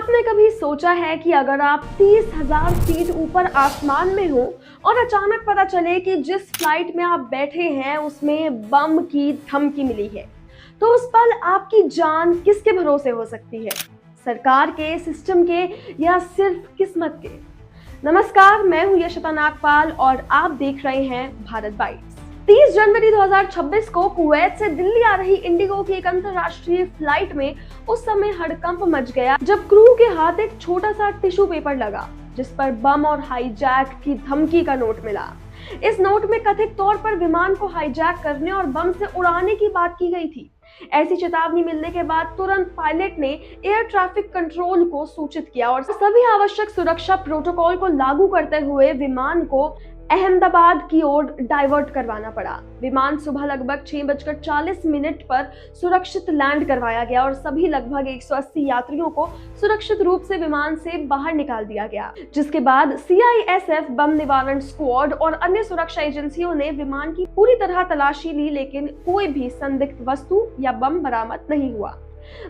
आपने कभी सोचा है कि अगर आप 30,000 फीट ऊपर आसमान में हो और अचानक पता चले कि जिस फ्लाइट में आप बैठे हैं उसमें बम की धमकी मिली है, तो उस पल आपकी जान किसके भरोसे हो सकती है? सरकार के, सिस्टम के, या सिर्फ किस्मत के? नमस्कार, मैं हूं यशिता नागपाल और आप देख रहे हैं भारत बाइट्स। 30 जनवरी 2026 को कुवैत से दिल्ली आ रही इंडिगो की एक अंतरराष्ट्रीय फ्लाइट में उस समय हड़कंप मच गया जब क्रू के हाथ एक छोटा सा टिश्यू पेपर लगा जिस पर बम और हाईजैक की धमकी का नोट मिला। इस नोट में कथित तौर पर विमान को हाईजैक करने और बम से उड़ाने की बात की गई थी। ऐसी चेतावनी मिलने के बाद तुरंत पायलट ने एयर ट्रैफिक कंट्रोल को सूचित किया और सभी आवश्यक सुरक्षा प्रोटोकॉल को लागू करते हुए विमान को अहमदाबाद की ओर डाइवर्ट करवाना पड़ा। विमान सुबह लगभग 6:40 पर सुरक्षित लैंड करवाया गया और सभी लगभग 180 यात्रियों को सुरक्षित रूप से विमान से बाहर निकाल दिया गया, जिसके बाद CISF, बम निवारण स्क्वाड और अन्य सुरक्षा एजेंसियों ने विमान की पूरी तरह तलाशी ली, लेकिन कोई भी संदिग्ध वस्तु या बम बरामद नहीं हुआ।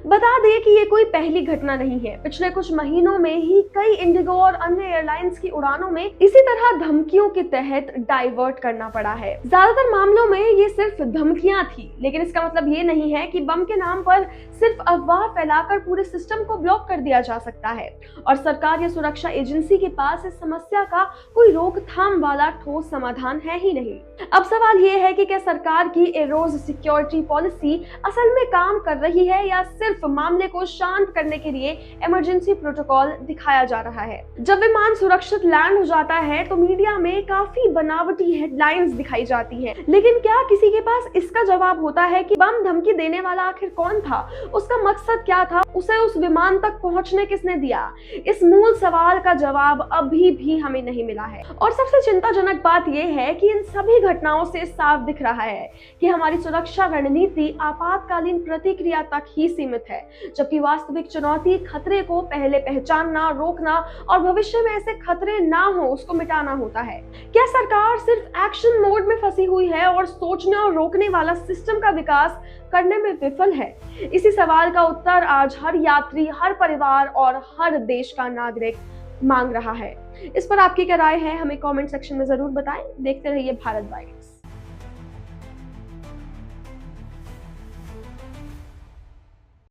बता दें कि ये कोई पहली घटना नहीं है। पिछले कुछ महीनों में ही कई इंडिगो और अन्य एयरलाइंस की उड़ानों में इसी तरह धमकियों के तहत डाइवर्ट करना पड़ा है। ज्यादातर मामलों में ये सिर्फ धमकियां थी, लेकिन इसका मतलब ये नहीं है कि बम के नाम पर सिर्फ अफवाह फैलाकर पूरे सिस्टम को ब्लॉक कर दिया जा सकता है। और सरकार या सुरक्षा एजेंसी के पास इस समस्या का कोई रोकथाम वाला ठोस समाधान है ही नहीं। अब सवाल ये है कि क्या सरकार की एरोज सिक्योरिटी पॉलिसी असल में काम कर रही है या सिर्फ मामले को शांत करने के लिए इमरजेंसी प्रोटोकॉल दिखाया जा रहा है। जब विमान सुरक्षित लैंड हो जाता है तो मीडिया में काफी बनावटी हेडलाइंस दिखाई जाती हैं, लेकिन क्या किसी के पास इसका जवाब होता है कि बम धमकी देने वाला आखिर कौन था, उसका मकसद क्या था, उसे उस विमान तक पहुंचने किसने दिया? इस मूल सवाल का जवाब अभी भी हमें नहीं मिला है। और सबसे चिंताजनक बात यह है कि इन सभी घटनाओं से साफ दिख रहा है कि हमारी सुरक्षा रणनीति आपातकालीन प्रतिक्रिया तक ही सीमित है, जबकि वास्तविक चुनौती खतरे को पहले पहचानना, रोकना और भविष्य में ऐसे खतरे ना हो उसको मिटाना होता है। क्या सरकार सिर्फ एक्शन मोड में फंसी हुई है और सोचने और रोकने वाला सिस्टम का विकास करने में विफल है? इसी सवाल का उत्तर आज हर यात्री, हर परिवार और हर देश का नागरिक मांग रहा है। इस पर आपकी क्या राय है, हमें कमेंट सेक्शन में जरूर बताएं। देखते रहिए भारत बाइट्स।